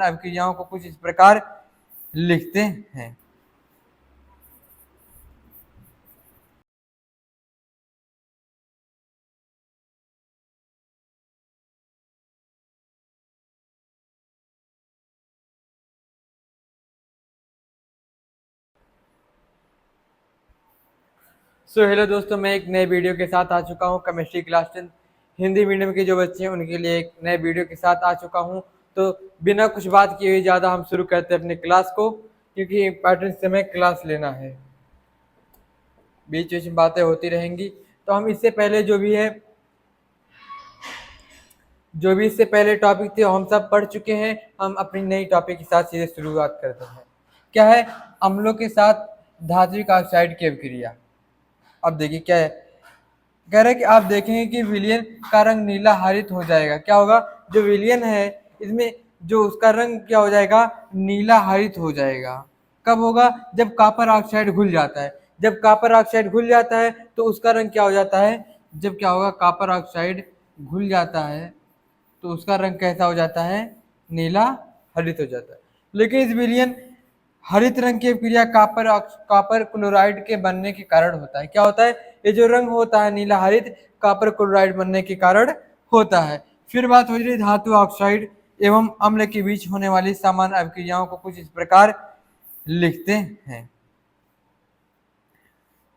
अभिक्रियाओं को कुछ इस प्रकार लिखते हैं। हेलो दोस्तों, मैं एक नए वीडियो के साथ आ चुका हूँ। केमिस्ट्री क्लास 10 हिंदी मीडियम के जो बच्चे हैं उनके लिए एक नए वीडियो के साथ आ चुका हूँ। तो बिना कुछ बात किए हुए ज़्यादा हम शुरू करते हैं अपने क्लास को, क्योंकि इम्पोर्टेंट समय क्लास लेना है। बीच बीच में बातें होती रहेंगी। तो हम इससे पहले जो भी इससे पहले टॉपिक थे हम सब पढ़ चुके हैं। हम अपनी नई टॉपिक के साथ सीधे शुरुआत करते हैं। क्या है? अम्लों के साथ धात्विक ऑक्साइड की अभिक्रिया। अब देखिए क्या है, कह रहे हैं कि आप देखेंगे कि विलियन का रंग नीला हरित हो जाएगा। क्या होगा? जो विलियन है इसमें जो उसका रंग क्या हो जाएगा? नीला हरित हो जाएगा। कब होगा? जब कॉपर ऑक्साइड घुल जाता है। जब कॉपर ऑक्साइड घुल जाता है तो उसका रंग क्या हो जाता है? जब क्या होगा? कॉपर ऑक्साइड घुल जाता है तो उसका रंग कैसा हो जाता है? नीला हरित हो जाता है। लेकिन इस विलियन हरित रंग की क्रिया कॉपर क्लोराइड के बनने के कारण होता है। क्या होता है? ये जो रंग होता है नीला हरित, कॉपर क्लोराइड बनने के कारण होता है। फिर बात हो रही धातु ऑक्साइड एवं अम्ल के बीच होने वाली सामान्य अभिक्रियाओं को कुछ इस प्रकार लिखते हैं।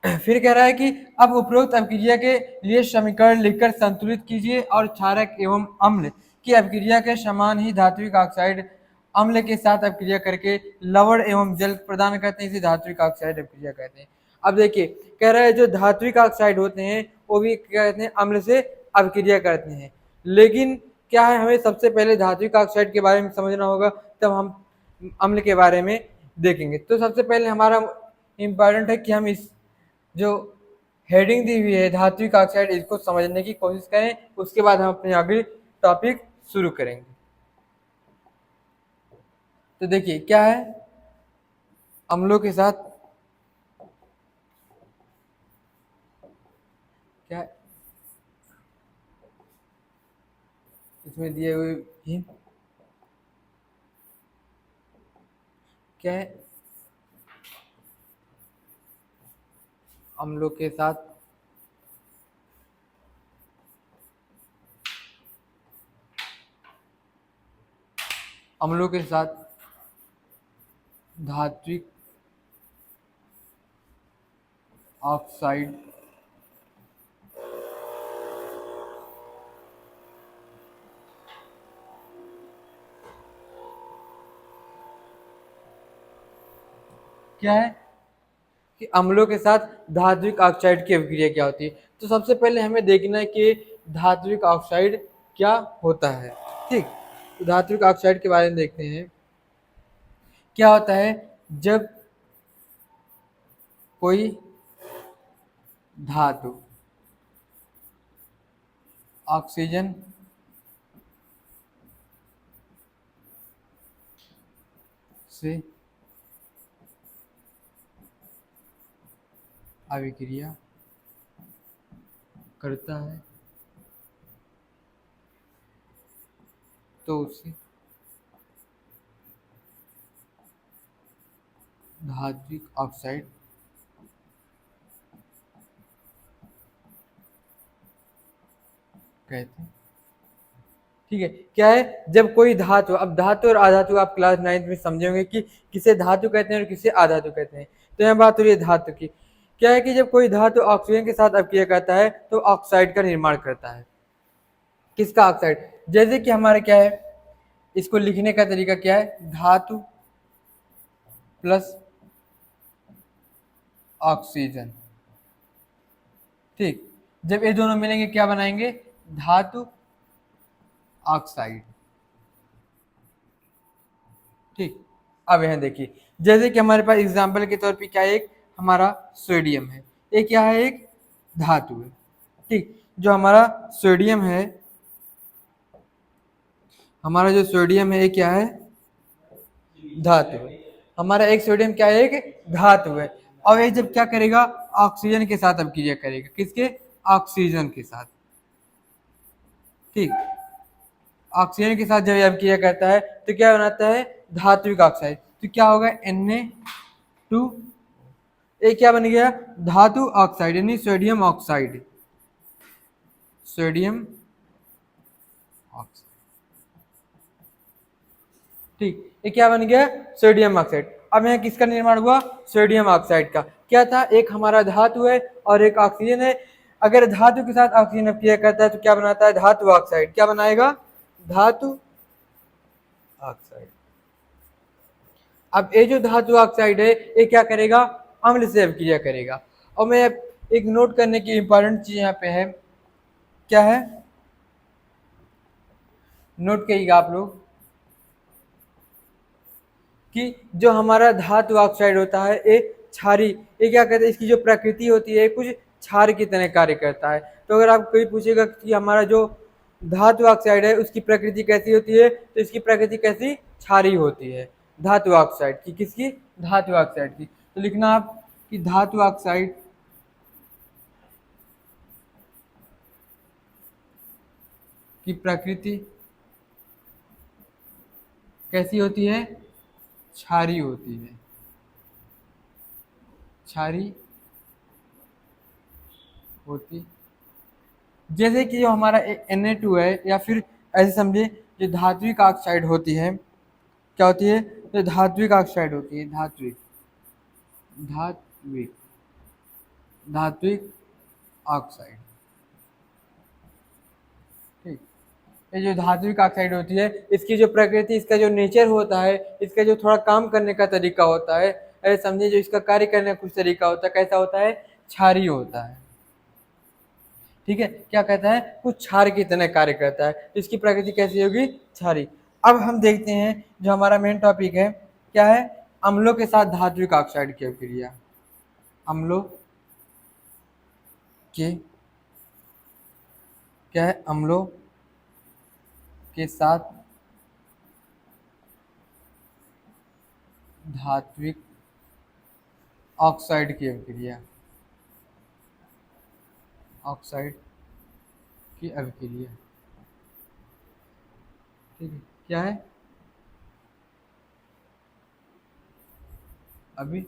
फिर कह रहा है कि अब उपरोक्त अभिक्रिया के लिए समीकरण लिखकर संतुलित कीजिए और क्षारक एवं अम्ल की अभिक्रिया के समान ही धात्विक ऑक्साइड अम्ल के साथ अभिक्रिया करके लवण एवं जल प्रदान करते हैं। इसे धात्विक ऑक्साइड अभिक्रिया कहते हैं। अब देखिए, कह रहा है जो धात्विक ऑक्साइड होते हैं वो भी क्या कहते हैं? अम्ल से अभिक्रिया करते हैं। लेकिन क्या है, हमें सबसे पहले धात्विक ऑक्साइड के बारे में समझना होगा, तब हम अम्ल के बारे में देखेंगे। तो सबसे पहले हमारा इम्पॉर्टेंट है कि हम इस जो हेडिंग दी हुई है धात्विक ऑक्साइड, इसको समझने की कोशिश करें। उसके बाद हम अपने अगले टॉपिक शुरू करेंगे। तो देखिए क्या है, अम्लों के साथ क्या है, इसमें दिए हुए हिंट क्या है? अम्लों के साथ अम्लों के साथ धात्विक ऑक्साइड क्या है कि अम्लों के साथ धात्विक ऑक्साइड की अभिक्रिया क्या होती है। तो सबसे पहले हमें देखना है कि धात्विक ऑक्साइड क्या होता है। ठीक, तो धात्विक ऑक्साइड के बारे में देखते हैं। क्या होता है? जब कोई धातु ऑक्सीजन से अभिक्रिया करता है तो उसे धात्विक ऑक्साइड कहते हैं। ठीक है, क्या है? जब कोई धातु, अब धातु और अधातु आप क्लास 9th में समझेंगे कि किसे धातु कहते हैं और किसे अधातु कहते हैं। तो यहाँ बात हो रही है धातु की। क्या है कि जब कोई धातु ऑक्सीजन के साथ अभिक्रिया करता है तो ऑक्साइड का निर्माण करता है। किसका? ऑक्साइड। जैसे कि हमारे क्या है, इसको लिखने का तरीका क्या है? धातु प्लस ऑक्सीजन। ठीक, जब ये दोनों मिलेंगे क्या बनाएंगे? धातु ऑक्साइड। ठीक, अब यहाँ देखिए, जैसे कि हमारे पास एग्जाम्पल के तौर पे क्या है, एक हमारा सोडियम है। ये क्या है? एक धातु है। ठीक, जो हमारा सोडियम है, हमारा जो सोडियम है ये क्या है? धातु है। हमारा एक सोडियम क्या है? एक धातु है। और ये जब क्या करेगा? ऑक्सीजन के साथ अभिक्रिया करेगा। किसके? ऑक्सीजन के साथ। ठीक, ऑक्सीजन के साथ जब ये अभिक्रिया करता है तो क्या बनाता है, धात्विक ऑक्साइड। तो क्या होगा, Na2, ये क्या बन गया, धातु ऑक्साइड यानी सोडियम ऑक्साइड, सोडियम ऑक्साइड। ठीक, ये क्या बन गया, सोडियम ऑक्साइड। अब यहाँ किसका निर्माण हुआ, सोडियम ऑक्साइड का। क्या था, एक हमारा धातु है और एक ऑक्सीजन है। अगर धातु के साथ ऑक्सीजन अभिक्रिया करता है तो क्या बनाता है, धातु ऑक्साइड। क्या बनाएगा, धातु ऑक्साइड। अब ये जो धातु ऑक्साइड है ये क्या करेगा, अम्ल से अभिक्रिया करेगा। और मैं एक नोट करने की इंपॉर्टेंट चीज यहाँ पे है, क्या है, नोट करिएगा आप लोग कि जो हमारा धातु ऑक्साइड होता है ये क्षारी, ये क्या कहते हैं, इसकी जो प्रकृति होती है कुछ क्षार की तरह कार्य करता है। तो अगर आप कोई पूछेगा कि हमारा जो धातु ऑक्साइड है उसकी प्रकृति कैसी होती है, तो इसकी प्रकृति कैसी, क्षारी होती है, धातु ऑक्साइड की। किसकी, धातु ऑक्साइड की। तो लिखना आप कि धातु ऑक्साइड की प्रकृति कैसी होती है, क्षारी होती है, क्षारी होती। जैसे कि जो हमारा Na2 है, या फिर ऐसे समझे जो धात्विक ऑक्साइड होती है, क्या होती है, जो धात्विक ऑक्साइड होती है, धात्विक धात्विक धात्विक ऑक्साइड। ठीक, ये जो धात्विक ऑक्साइड होती है इसकी जो प्रकृति, इसका जो नेचर होता है, इसका जो थोड़ा काम करने का तरीका होता है, ऐसे समझिए जो इसका कार्य करने का कुछ तरीका होता है, कैसा होता है, क्षारीय होता है। ठीक है, क्या कहता है, कुछ क्षार की तरह कार्य करता है। तो इसकी प्रकृति कैसी होगी, क्षारी। अब हम देखते हैं जो हमारा मेन टॉपिक है, क्या है, अम्लों के साथ धात्विक ऑक्साइड की अभिक्रिया। अम्लों के, क्या है, अम्लों के साथ धात्विक ऑक्साइड की अभिक्रिया, ऑक्साइड की अभिक्रिया। ठीक है, क्या है, अभी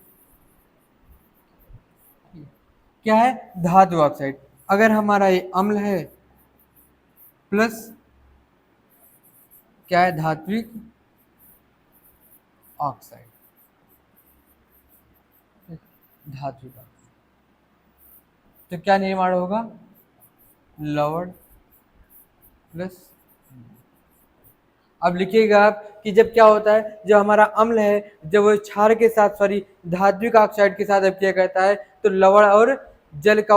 क्या है, धातु ऑक्साइड। अगर हमारा ये अम्ल है प्लस क्या है, धात्विक ऑक्साइड, धात्विक ऑक्साइड, तो क्या निर्माण होगा, लवण प्लस। अब लिखिएगा आप कि जब क्या होता है, जो हमारा अम्ल है जब वो क्षार के साथ, सॉरी, धात्विक ऑक्साइड के साथ अभिक्रिया करता है तो लवण और जल का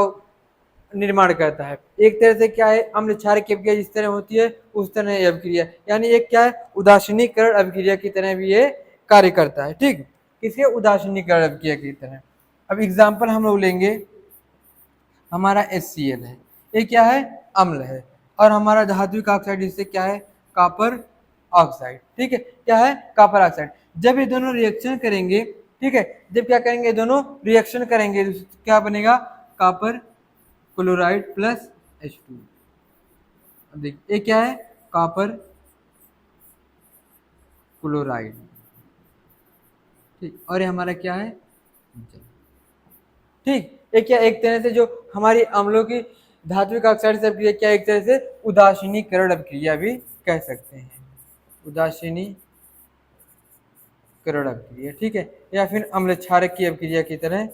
निर्माण करता है। एक तरह से क्या है, अम्ल क्षार की अभिक्रिया जिस तरह होती है उस तरह ये अभिक्रिया, यानी एक क्या है, उदासीनीकरण अभिक्रिया की तरह भी ये कार्य करता है। ठीक, किसके, उदासीनीकरण अभिक्रिया की तरह। अब एग्जाम्पल हम लोग लेंगे, हमारा HCl है, ये क्या है, अम्ल है, और हमारा धात्विक ऑक्साइड इससे क्या है, कॉपर ऑक्साइड। ठीक है, क्या है, कॉपर ऑक्साइड। जब ये दोनों रिएक्शन करेंगे, ठीक है, जब क्या करेंगे, दोनों रिएक्शन करेंगे तो क्या बनेगा, कॉपर क्लोराइड प्लस H2। अब देखिए ये क्या है, कॉपर क्लोराइड। ठीक, और ये हमारा क्या है, जल। ठीक, ये क्या, एक तरह से जो हमारी अम्लों की धात्विक ऑक्साइड से अभिक्रिया, क्या एक तरह से उदासीनीकरण अभिक्रिया भी कह सकते हैं, उदासीनीकरण अभिक्रिया। ठीक है, या फिर अम्ल क्षारक की अभिक्रिया की तरह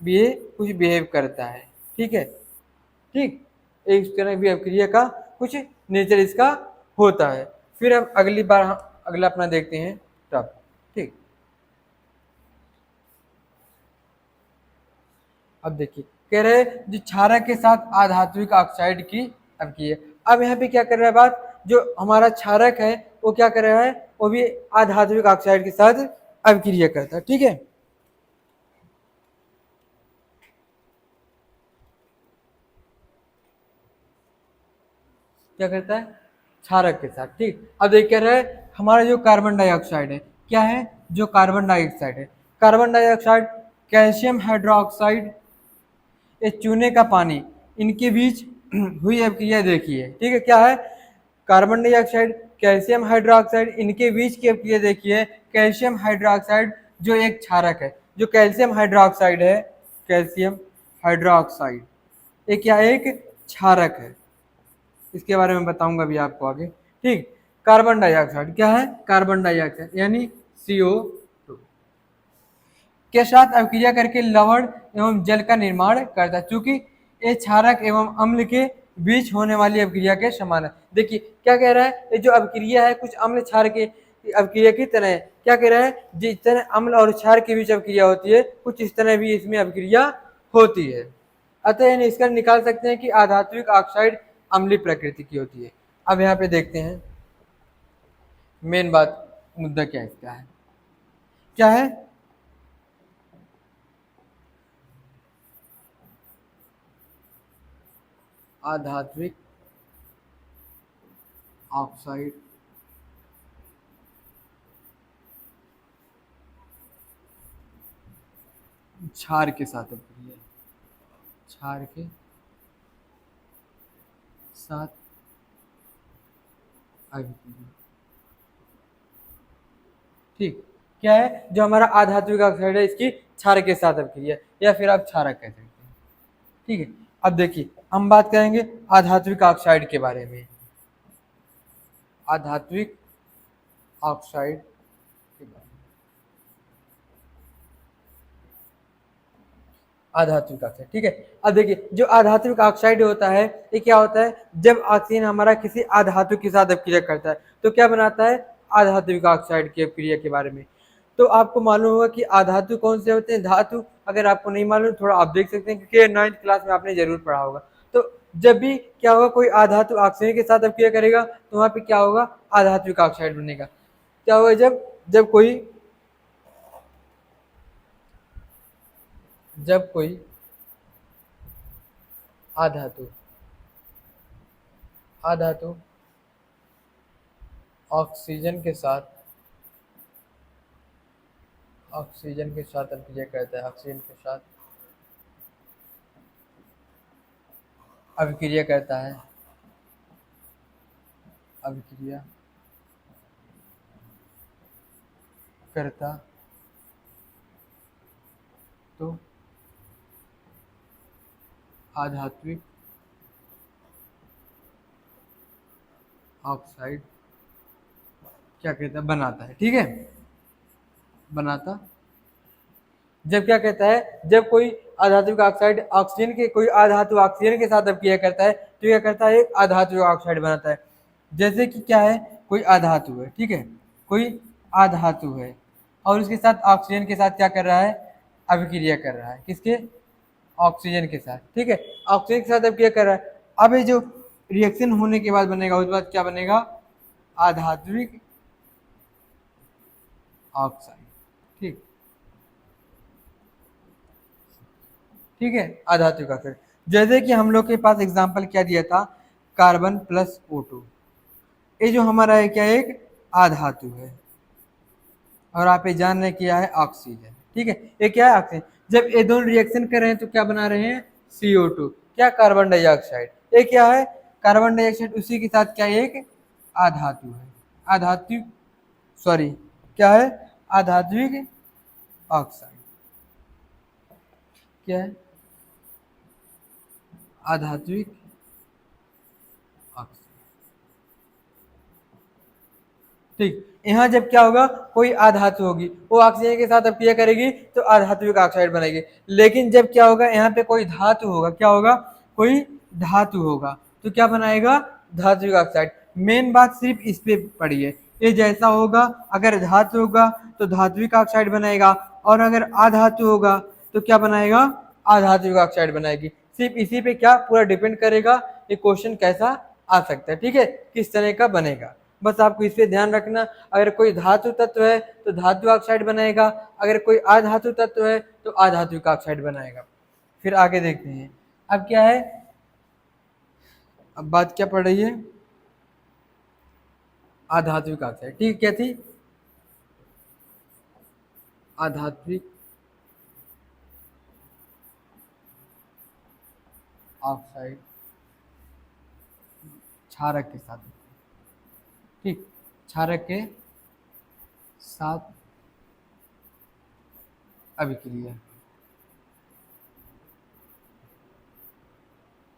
भी ये कुछ बिहेव करता है। ठीक है, ठीक, एक तरह भी अभिक्रिया का कुछ नेचर इसका होता है। फिर अब अगली बार अगला अपना देखते हैं तब। ठीक, अब देखिए, कह रहे हैं जो क्षारक के साथ अधात्विक ऑक्साइड की अभिक्रिया। अब यहाँ पे क्या कर रहा है बात, जो हमारा क्षारक है वो क्या कर रहा है, वो भी अधात्विक ऑक्साइड के साथ अभिक्रिया करता है। ठीक है, क्या करता है, क्षारक के साथ। ठीक, अब देख कह रहा है हमारा जो कार्बन डाइऑक्साइड है, क्या है, जो कार्बन डाइऑक्साइड है, कार्बन डाइऑक्साइड, कैल्शियम हाइड्रोक्साइड, ये चूने का पानी, इनके बीच हुई अभिक्रिया देखिए। ठीक है, क्या है, कार्बन डाइऑक्साइड कैल्शियम हाइड्रोक्साइड, इनके बीच की अभिक्रिया देखिए, कैल्शियम हाइड्रोक्साइड जो एक क्षारक है, जो कैल्शियम हाइड्रोक्साइड है, कैल्शियम हाइड्रोक्साइड ये क्या है, एक क्षारक है, इसके बारे में बताऊंगा अभी आपको आगे, ठीक। कार्बन डाइऑक्साइड क्या है, कार्बन डाइऑक्साइड यानी CO2 के साथ अभिक्रिया करके लवण एवं जल का निर्माण करता है, चूंकि ये क्षारक एवं अम्ल के बीच होने वाली अभिक्रिया के समान है। देखिए क्या कह रहा है, ये जो अभिक्रिया है कुछ अम्ल क्षार के अभिक्रिया की तरह है। क्या कह रहा है, जिस तरह अम्ल और क्षार के बीच अभिक्रिया होती है, कुछ इस तरह भी इसमें अभिक्रिया होती है। अतः निष्कर्ष निकाल सकते हैं कि आधात्विक ऑक्साइड अम्लीय प्रकृति की होती है। अब यहाँ पे देखते हैं मेन बात, मुद्दा क्या इसका है, क्या है, आधात्विक ऑक्साइड क्षार के साथ अभिक्रिया, क्षार के साथ अभिक्रिया, ठीक। क्या है, जो हमारा आधात्विक ऑक्साइड है इसकी क्षार के साथ अभिक्रिया, या फिर आप क्षारक कह सकते हैं, ठीक है। अब देखिए हम बात करेंगे आधात्विक ऑक्साइड के बारे में, आधात्विक ऑक्साइड के बारे में, आधात्विक ऑक्साइड, ठीक है। अब देखिए जो आधात्विक ऑक्साइड होता है, ये क्या होता है, जब ऑक्सीजन हमारा किसी आधातु के साथ अभिक्रिया करता है तो क्या बनाता है, आधात्विक ऑक्साइड की अभिक्रिया के बारे में। तो आपको मालूम होगा कि आधातु कौन से होते हैं, धातु। अगर आपको नहीं मालूम थोड़ा आप देख सकते हैं, क्योंकि 9th क्लास में आपने जरूर पढ़ा होगा। तो जब भी क्या होगा, कोई आधातु ऑक्सीजन के साथ अभिक्रिया करेगा तो वहां पे क्या होगा, आधात्विक ऑक्साइड बनेगा। क्या होगा, जब कोई जब कोई आधातु आधातु ऑक्सीजन के साथ अभिक्रिया करता है, ऑक्सीजन के साथ अभिक्रिया करता है, अभिक्रिया करता तो आधात्विक ऑक्साइड क्या कहता है, बनाता है, ठीक है, बनाता। जब क्या कहता है, जब कोई आधात्विक ऑक्साइड ऑक्सीजन के, कोई आधातु ऑक्सीजन के साथ अभिक्रिया करता है तो क्या करता है, एक आधात्विक ऑक्साइड बनाता है। जैसे कि क्या है, कोई आधातु है, ठीक है, कोई आधातु है और उसके साथ ऑक्सीजन के साथ क्या कर रहा है, अभिक्रिया कर रहा है, किसके, ऑक्सीजन के साथ, ठीक है, ऑक्सीजन के साथ अभिक्रिया कर रहा है। अब ये जो रिएक्शन होने के बाद बनेगा, उसके बाद क्या बनेगा, आधात्विक ऑक्साइड, ठीक, ठीक है, आधात्विक ऑक्साइड। जैसे कि हम लोग के पास एग्जांपल क्या दिया था, कार्बन प्लस O2, ये जो हमारा है क्या, एक आधातु है, और आप ये जान रहे क्या है, ऑक्सीजन, ठीक है, ये क्या है, ऑक्सीजन। जब ये दोनों रिएक्शन कर रहे हैं तो क्या बना रहे हैं, CO2, क्या, कार्बन डाइऑक्साइड। ये क्या है, कार्बन डाइऑक्साइड, उसी के साथ क्या है, एक आधातु है, आधात्विक, सॉरी क्या है, आधात्विक ऑक्साइड, क्या है, आधात्विक ऑक्साइड, ठीक। यहाँ जब क्या होगा, कोई आधातु होगी, वो ऑक्सीजन के साथ अभिक्रिया करेगी तो आधात्विक ऑक्साइड बनेगी। लेकिन जब क्या होगा, यहाँ पे कोई धातु होगा, क्या होगा, कोई धातु होगा तो क्या बनाएगा, धात्विक ऑक्साइड। मेन बात सिर्फ इस पे पड़ी है, ये जैसा होगा, अगर धातु होगा तो धात्विक ऑक्साइड बनाएगा, और अगर आधातु होगा तो क्या बनाएगा, आधात्विक ऑक्साइड बनाएगी। सिर्फ इसी पे क्या पूरा डिपेंड करेगा, ये क्वेश्चन कैसा आ सकता है, ठीक है, किस तरह का बनेगा। बस आपको इस पे ध्यान रखना, अगर कोई धातु तत्व है तो धातु ऑक्साइड बनाएगा, अगर कोई अधातु तत्व है तो अधातुक ऑक्साइड बनाएगा। फिर आगे देखते हैं, अब क्या है, अब बात क्या पड़ रही है, आधात्विक ऑक्साइड, ठीक, क्या थी, आधात्विक ऑक्साइड क्षारक के साथ, ठीक। क्षारक के साथ अभिक्रिया।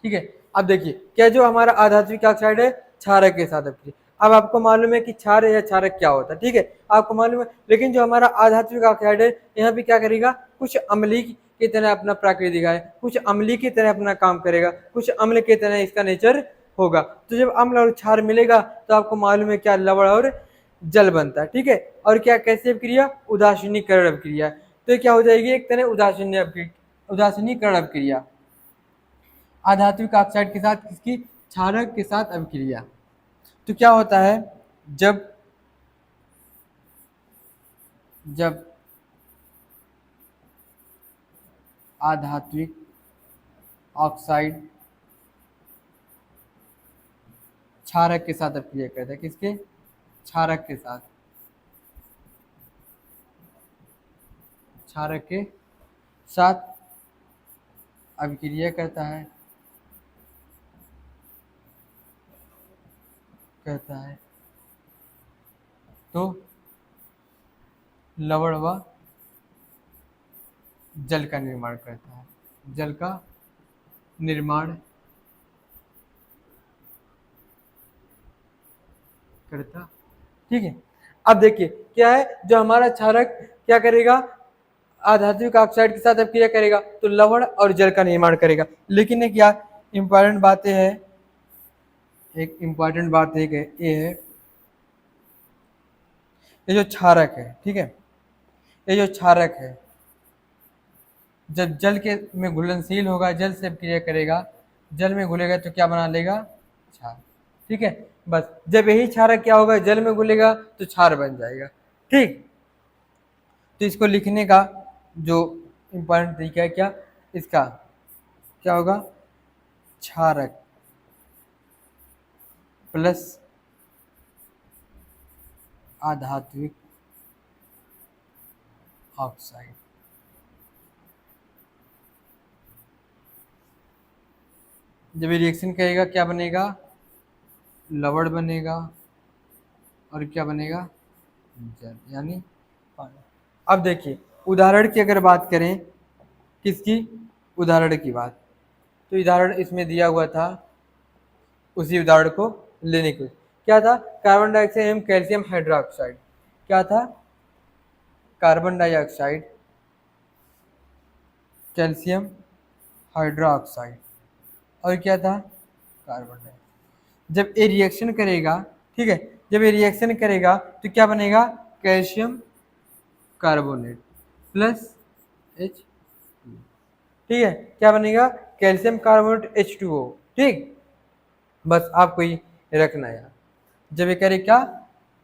ठीक है, अब देखिए क्या जो हमारा आधात्विक ऑक्साइड है क्षारक के साथ अभिक्रिया। अब आपको मालूम है कि क्षार या क्षारक क्या होता है, ठीक है, आपको मालूम है। लेकिन जो हमारा आधात्विक ऑक्साइड है यहाँ पे क्या करेगा, कुछ अम्लीय की तरह अपना प्रकृति दिखाए, कुछ अम्लीय की तरह अपना काम करेगा, कुछ अम्ल की तरह इसका नेचर होगा। तो जब अम्ल और क्षार मिलेगा तो आपको मालूम है क्या लवण और जल बनता है। ठीक है, और क्या कैसे अभिक्रिया, उदासीनीकरण अभिक्रिया। तो क्या हो जाएगी, एक तरह उदासीनीकरण अभिक्रिया आधात्विक ऑक्साइड के साथ किसकी, क्षारक के साथ अभिक्रिया। तो क्या होता है, जब जब आधात्विक ऑक्साइड क्षारक के साथ अभिक्रिया करता है, किसके, क्षारक के साथ, क्षारक के साथ अभिक्रिया करता है तो लवण व जल का निर्माण करता है, जल का निर्माण करता। ठीक है, अब देखिए क्या है, जो हमारा क्षारक क्या करेगा, आधात्विक ऑक्साइड के साथ अभिक्रिया करेगा तो लवण और जल का निर्माण करेगा। लेकिन एक क्या इंपॉर्टेंट बातें है, एक इंपॉर्टेंट बात एक है, ये है ये जो क्षारक है, ठीक है, ये जो क्षारक है जब जल के में घुलनशील होगा, जल से अभिक्रिया करेगा, जल में घुलेगा तो क्या बना लेगा, क्षार। ठीक है, बस जब यही क्षारक क्या होगा, जल में घुलेगा तो क्षार बन जाएगा। ठीक, तो इसको लिखने का जो इम्पोर्टेंट तरीका है क्या, इसका क्या होगा, क्षारक प्लस आधात्विक ऑक्साइड। जब ये रिएक्शन करेगा क्या बनेगा, लवण बनेगा और क्या बनेगा, जल, यानी पानी। अब देखिए उदाहरण की अगर बात करें, किसकी, उदाहरण की बात, तो उदाहरण इसमें दिया हुआ था, उसी उदाहरण को लेने की क्या था, कार्बन डाइऑक्साइड एवं कैल्शियम हाइड्रोक्साइड। क्या था, कार्बन डाइऑक्साइड, कैल्शियम हाइड्रोक्साइड, और क्या था, कार्बन डाइऑक्साइड। जब ये रिएक्शन करेगा, ठीक है, जब ये रिएक्शन करेगा तो क्या बनेगा, कैल्शियम कार्बोनेट प्लस H, ठीक है, क्या बनेगा, कैल्शियम कार्बोनेट H2O। ठीक, बस आपको ही रखना है यार। जब ये करे क्या,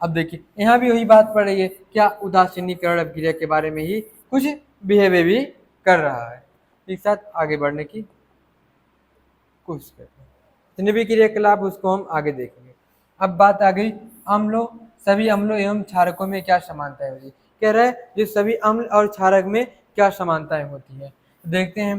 अब देखिए यहाँ भी वही बात पड़ रही है, क्या उदासीनीकरण अभिक्रिया के बारे में ही कुछ बिहेवियर भी कर रहा है। एक साथ आगे बढ़ने की कोशिश करते हैं, जितने भी क्रियाकलाप उसको हम आगे देखेंगे। अब बात आ गई अम्लों, सभी अम्लों एवं क्षारकों में क्या समानताएं होती है। कह रहा है जो सभी अम्ल और क्षारक में क्या समानताएं होती है, देखते हैं।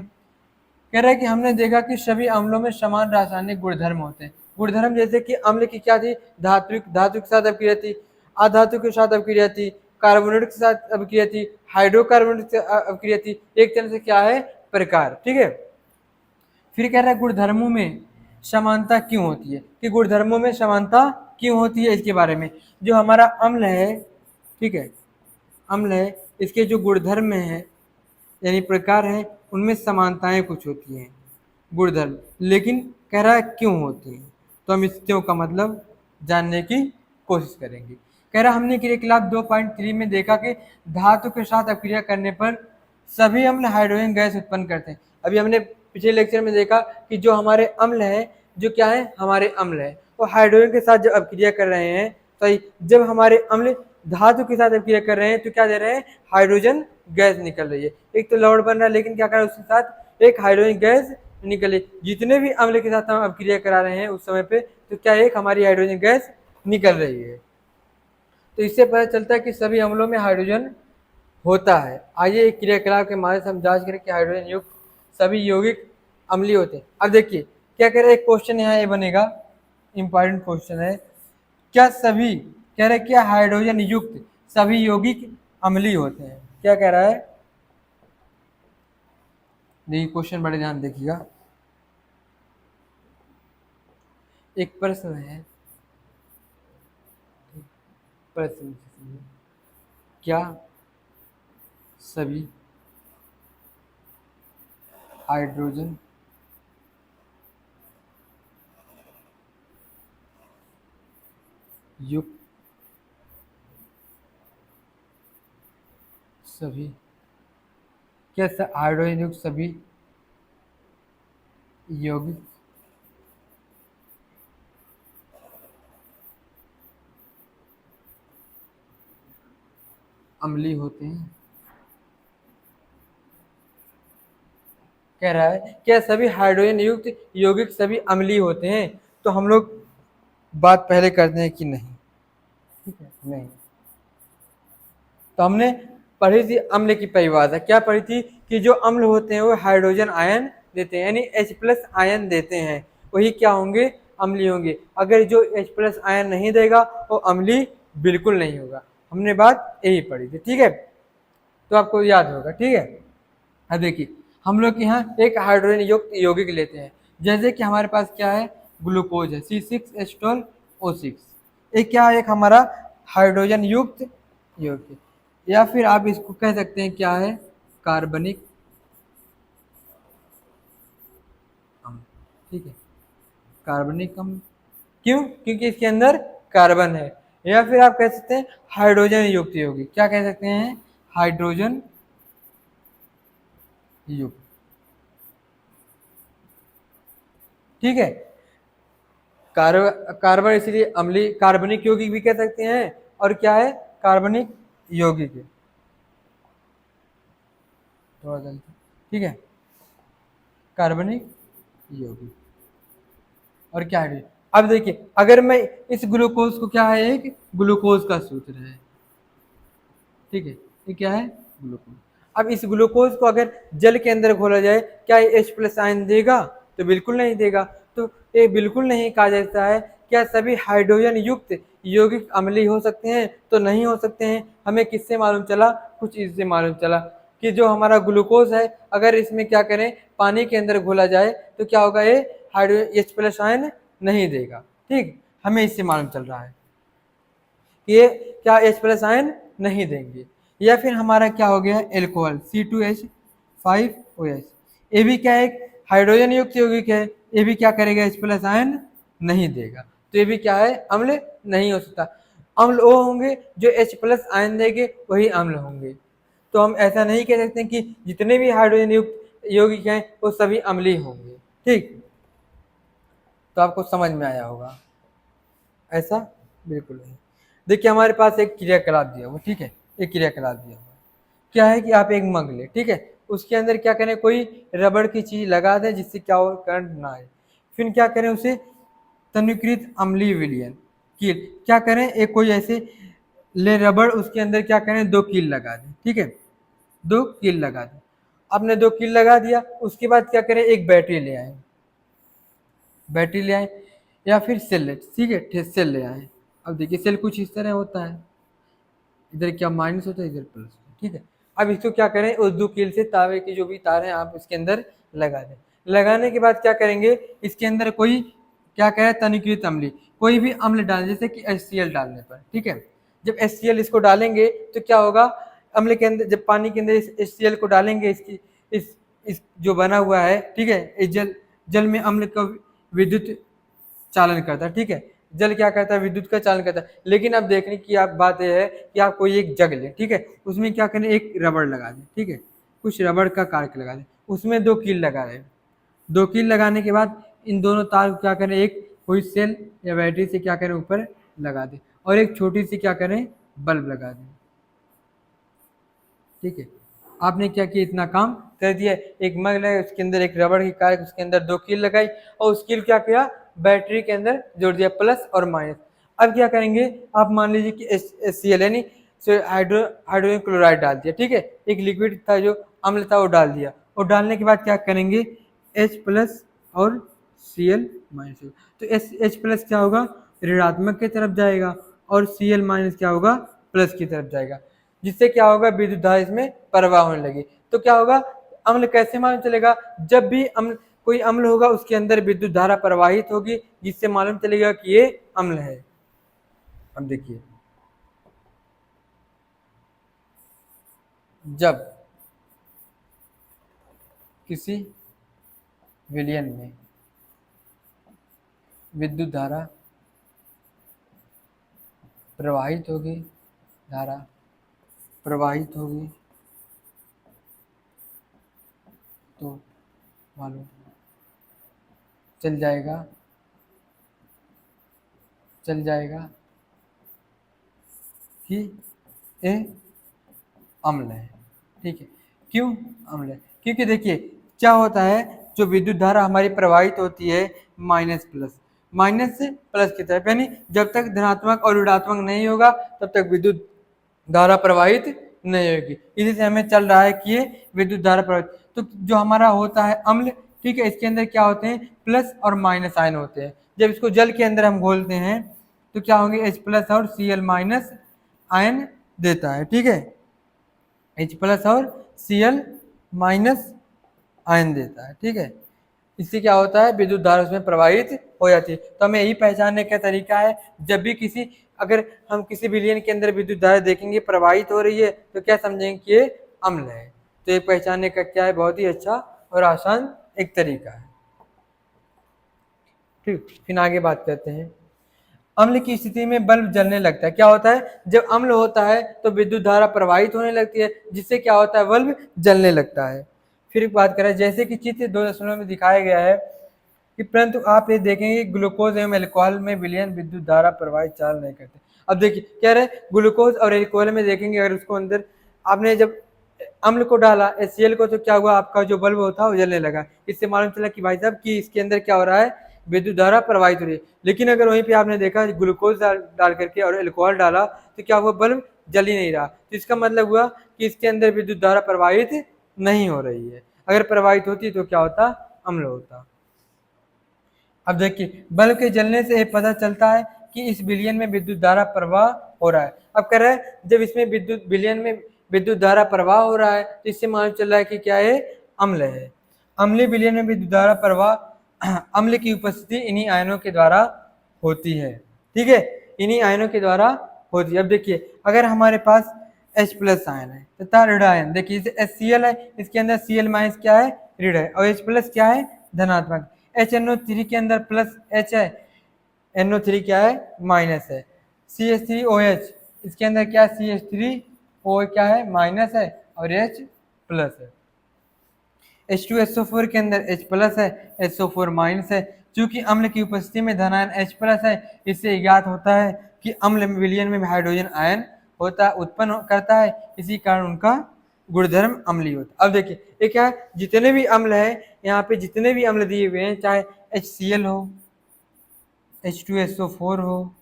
कह रहा है कि हमने देखा कि सभी अम्लों में समान रासायनिक गुणधर्म होते हैं। गुणधर्म जैसे कि अम्ल की क्या थी, धातु के साथ अभिक्रिया थी, अधातु के साथ अभिक्रिया थी, कार्बोनेट के साथ अभिक्रिया थी, हाइड्रोकार्बोनेट से अभिक्रिया थी, एक तरह से क्या है, प्रकार। ठीक है, फिर कह रहा है गुणधर्मों में समानता क्यों होती है, कि गुणधर्मों में समानता क्यों होती है, इसके बारे में। जो हमारा अम्ल है, ठीक है, अम्ल है, इसके जो गुणधर्म है यानी प्रकार है, उनमें समानताएं कुछ होती हैं, गुणधर्म, लेकिन कह रहा है क्यों होती हैं, तो हम इस क्यों का मतलब जानने की कोशिश करेंगे। कह रहा हमने क्रियाकलाप 2.3 में देखा कि धातु के साथ अभिक्रिया करने पर सभी अम्ल हाइड्रोजन गैस उत्पन्न करते हैं। अभी हमने पिछले लेक्चर में देखा कि जो हमारे अम्ल है, जो क्या है, हमारे अम्ल है, वो हाइड्रोजन के साथ जब अभिक्रिया कर रहे हैं, सही, जब हमारे अम्ल धातु के साथ अभिक्रिया कर रहे हैं तो क्या दे रहे हैं, हाइड्रोजन गैस निकल रही है। एक तो लवण बन रहा है, लेकिन क्या कर रहा है, उसके साथ एक हाइड्रोजन गैस निकले। जितने भी अम्ल के साथ हम अभिक्रिया करा रहे हैं उस समय पे, तो क्या एक हमारी हाइड्रोजन गैस निकल रही है। तो इससे पता चलता है कि सभी अम्लों में हाइड्रोजन होता है। आइए एक क्रियाकलाप के माध्यम से हम जांच करें कि हाइड्रोजन युक्त सभी यौगिक अम्लीय होते हैं। अब देखिए क्या कह रहे हैं, एक क्वेश्चन यहाँ ये बनेगा, इंपॉर्टेंट क्वेश्चन है, क्या कह रहा है क्या हाइड्रोजन युक्त सभी यौगिक अम्लीय होते हैं। क्या कह रहा है, देखिए क्वेश्चन बड़े ध्यान देखिएगा। एक प्रश्न है, प्रश्न क्या सभी हाइड्रोजन युक्त सभी हाइड्रोजन युक्त सभी यौगिक अम्लीय होते हैं। कह रहा है क्या सभी हाइड्रोजन युक्त यौगिक सभी अम्लीय होते हैं। तो हम लोग बात पहले करते हैं कि नहीं, ठीक है, नहीं। तो हमने पढ़ी थी अम्ल की परिभाषा, क्या पढ़ी थी कि जो अम्ल होते हैं वो हाइड्रोजन आयन देते हैं, यानी H+ आयन देते हैं, वही क्या होंगे, अम्लीय होंगे। अगर जो H+ आयन नहीं देगा वो अम्लीय बिल्कुल नहीं होगा। हमने बात यही पढ़ी थी, ठीक है, तो आपको याद होगा, ठीक है। अब देखिए हम लोग यहाँ एक हाइड्रोजन युक्त यौगिक लेते हैं, जैसे कि हमारे पास क्या है, ग्लूकोज है C6H12O6, एक क्या है, एक हमारा हाइड्रोजन युक्त यौगिक, या फिर आप इसको कह सकते हैं क्या है, कार्बनिक अम्ल, ठीक है, कार्बनिक अम्ल। क्यों, क्योंकि इसके अंदर कार्बन है। या फिर आप कह सकते हैं हाइड्रोजन युक्त यौगिक, क्या कह सकते हैं, हाइड्रोजन युक्त, ठीक है। कार्बन इसलिए अम्लीय, कार्बनिक यौगिक भी कह सकते हैं, और क्या है, कार्बनिक यौगिक है, थोड़ा जल्दी, ठीक है, कार्बनिक यौगिक। और क्या है, अब देखिए अगर मैं इस ग्लूकोज को, क्या है, एक ग्लूकोज का सूत्र है, ठीक है, ये क्या है, ग्लूकोज। अब इस ग्लूकोज को अगर जल के अंदर घोला जाए, क्या ये H+ आयन देगा, तो बिल्कुल नहीं देगा। तो ये बिल्कुल नहीं कहा जाता है। क्या सभी हाइड्रोजन युक्त यौगिक अम्लीय हो सकते हैं, तो नहीं हो सकते हैं। हमें किससे मालूम चला, कुछ इससे मालूम चला कि जो हमारा ग्लूकोज है, अगर इसमें क्या करें, पानी के अंदर घोला जाए, तो क्या होगा, ये हाइड्रोजन H+ आयन नहीं देगा, ठीक, हमें इससे मालूम चल रहा है कि ये क्या H+ आयन नहीं देंगे। या फिर हमारा क्या हो गया, एल्कोहल C2H5OH, ये भी क्या एक हाइड्रोजन युक्त यौगिक है, ये भी क्या करेगा, H+ आयन नहीं देगा, तो ये भी क्या है, अम्ल नहीं हो सकता। अम्ल वो होंगे जो H+ आयन देंगे, वही अम्ल होंगे। तो हम ऐसा नहीं कह सकते कि जितने भी हाइड्रोजन युक्त यौगिक हैं वो सभी अम्लीय होंगे, ठीक। तो आपको समझ में आया होगा, ऐसा बिल्कुल नहीं। देखिए हमारे पास एक क्रियाकलाप दिया हुआ, ठीक है, एक क्रियाकलाप दिया हुआ, क्या है कि आप एक मग ले, ठीक है, उसके अंदर क्या करें, कोई रबड़ की चीज लगा दें जिससे क्या हो, करंट ना आए। फिर क्या करें, उसे तन्वीकृत अम्लीय विलयन कील, क्या करें, एक कोई ऐसे ले रबड़, उसके अंदर क्या करें, 2 कील लगा दें, ठीक है, 2 कील लगा दें। आपने 2 कील लगा दिया, उसके बाद क्या करें, एक बैटरी ले आए, बैटरी ले आए, या फिर सेल, ठीक है, सेल ले आए। अब देखिए सेल कुछ इस तरह होता है, इधर क्या माइनस होता है, इधर प्लस, ठीक है। अब इसको क्या करें, उस 2 कील से तावे की जो भी तार है आप इसके अंदर लगा दें। लगाने के बाद क्या करेंगे, इसके अंदर कोई क्या करें, तनिकृत अम्ल, कोई भी अम्ल डालें, जैसे कि HCl डालने पर, ठीक है। जब HCl इसको डालेंगे तो क्या होगा, अम्ल के अंदर, जब पानी के अंदर इस HCl को डालेंगे, इसकी इस जो बना हुआ है, ठीक है, इस जल में अम्ल का विद्युत चालन करता है, ठीक है, जल क्या करता है, विद्युत का चालन करता है। लेकिन अब देखने की आप बात यह है कि आप कोई एक जग लें, ठीक है, उसमें क्या करें, एक रबड़ लगा दें, ठीक है, कुछ रबड़ का कारक लगा दें, उसमें 2 कील लगा दें। 2 कील लगाने के बाद इन दोनों तार को क्या करें, एक कोई सेल या बैटरी से क्या करें, ऊपर लगा दें, और एक छोटी सी क्या करें, बल्ब लगा दें, ठीक है। आपने क्या किया, इतना काम कर दिया। एक मग लगाया, उसके अंदर एक रबड़ की कारक, उसके अंदर 2 कील लगाई, और उस कील क्या किया, बैटरी के अंदर जोड़ दिया, प्लस और माइनस। अब क्या करेंगे, आप मान लीजिए कि HCl यानी हाइड्रोजन क्लोराइड डाल दिया, ठीक है, एक लिक्विड था जो अम्ल था वो डाल दिया, और डालने के बाद क्या करेंगे, H+ और Cl-, तो H+ क्या होगा, ऋणात्मक की तरफ जाएगा, और Cl माइनस क्या होगा, प्लस की तरफ जाएगा, जिससे क्या होगा, विद्युत धारा इसमें प्रवाह होने लगी। तो क्या होगा, अम्ल कैसे मालूम चलेगा, जब भी अम्ल कोई अम्ल होगा उसके अंदर विद्युत धारा प्रवाहित होगी, जिससे मालूम चलेगा कि ये अम्ल है। अब देखिए, जब किसी विलयन में विद्युत धारा प्रवाहित होगी, धारा प्रवाहित होगी, तो मालूम चल जाएगा कि ये अम्ल है। ठीक है, क्यों अम्ल है, क्योंकि देखिए क्या होता है, जो विद्युत धारा हमारी प्रवाहित होती है माइनस से प्लस की तरफ, यानी जब तक धनात्मक और ऋणात्मक नहीं होगा तब तक विद्युत धारा प्रवाहित नहीं होगी। इसी से हमें चल रहा है कि ये विद्युत धारा प्रवाहित, तो जो हमारा होता है अम्ल, ठीक है, इसके अंदर क्या होते हैं, प्लस और माइनस आयन होते हैं। जब इसको जल के अंदर हम घोलते हैं तो क्या होंगे, H प्लस और Cl माइनस आयन देता है। ठीक है, H प्लस और Cl माइनस आयन देता है। ठीक है, इससे क्या होता है, विद्युत धारा उसमें प्रवाहित हो जाती है। तो हमें यही पहचानने का तरीका है, जब भी अगर हम किसी विलयन के अंदर विद्युत धारा देखेंगे प्रवाहित हो रही है तो क्या समझेंगे कि ये अम्ल है। तो ये पहचानने का क्या है, बहुत ही अच्छा और आसान एक तरीका है। ठीक, फिर आगे बात करते हैं। अम्ल की स्थिति में बल्ब जलने लगता है। क्या होता है, जब अम्ल होता है तो विद्युत धारा प्रवाहित होने लगती है, जिससे क्या होता है, बल्ब जलने लगता है। फिर एक बात करें, जैसे कि चित्र 2 में दिखाया गया है कि परंतु आप ये देखेंगे ग्लूकोज एवं एल्कोहल में विलयन विद्युत धारा प्रवाहित चाल नहीं करते। अब देखिए क्या रहे, ग्लूकोज और एल्कोहल में देखेंगे, अगर उसको अंदर आपने जब अम्ल को डाला HCl को, तो क्या हुआ, आपका जो बल्ब होता है वो जलने लगा। इससे मालूम चला कि भाई साहब कि इसके अंदर क्या हो रहा है, विद्युत धारा प्रवाहित हो रही है। लेकिन अगर वहीं पे आपने देखा ग्लूकोज डाल करके और एल्कोहल डाला तो क्या हुआ, बल्ब जल ही नहीं रहा। तो इसका मतलब हुआ कि इसके अंदर विद्युत धारा प्रवाहित नहीं हो रही है। अगर प्रवाहित होती तो क्या होता, अम्ल होता। अब देखिए, बल्ब के जलने से पता चलता है कि इस विलयन में विद्युत धारा प्रवाह हो रहा है। अब कह रहे हैं, जब इसमें विलयन में विद्युत धारा प्रवाह हो रहा है तो इससे मालूम चल रहा है कि क्या है, अम्ल है। अम्लीय विलयन में विद्युत धारा प्रवाह अम्ल की उपस्थिति इन्हीं आयनों के द्वारा होती है। ठीक है, इन्हीं आयनों के द्वारा होती है। अब देखिए, अगर हमारे पास H प्लस आयन है तथा ऋण आयन, देखिए जैसे HCl है, इसके अंदर Cl माइनस क्या है, ऋण है, और H प्लस क्या है, धनात्मक। HNO3 के अंदर प्लस H है, NO3 क्या है, माइनस है। CH3OH, इसके अंदर क्या है, CH3O क्या है, माइनस है, और H प्लस है। H2SO4 के अंदर H प्लस है, SO4 माइनस है। चूंकि अम्ल की उपस्थिति में धनायन H प्लस है, इससे ज्ञात होता है कि अम्ल विलयन में हाइड्रोजन आयन होता उत्पन्न करता है, इसी कारण उनका गुणधर्म अम्लीय होता है। अब देखिए ये क्या है, जितने भी अम्ल है, यहाँ पे जितने भी अम्ल दिए हुए हैं, चाहे HCl हो, H2SO4 हो,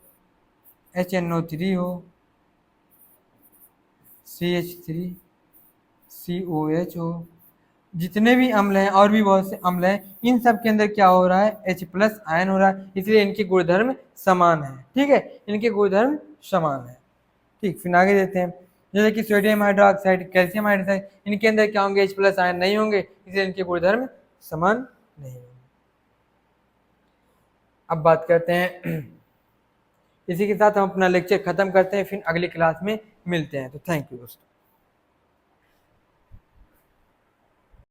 HNO3 हो, CH3COH हो, जितने भी अम्ल हैं और भी बहुत से अम्ल हैं, इन सब के अंदर क्या हो रहा है, H प्लस आयन हो रहा है, इसलिए इनके गुणधर्म समान है। ठीक है, इनके गुणधर्म समान है। ठीक, फिर आगे देते हैं, जैसे कि सोडियम हाइड्रोक्साइड, कैल्शियम हाइड्रोक्साइड, इनके अंदर क्या होंगे, H प्लस आयन नहीं होंगे, इसलिए इनके गुणधर्म समान नहीं होंगे। अब बात करते हैं, इसी के साथ हम अपना लेक्चर खत्म करते हैं, फिर अगली क्लास में मिलते हैं। तो थैंक यू दोस्तों।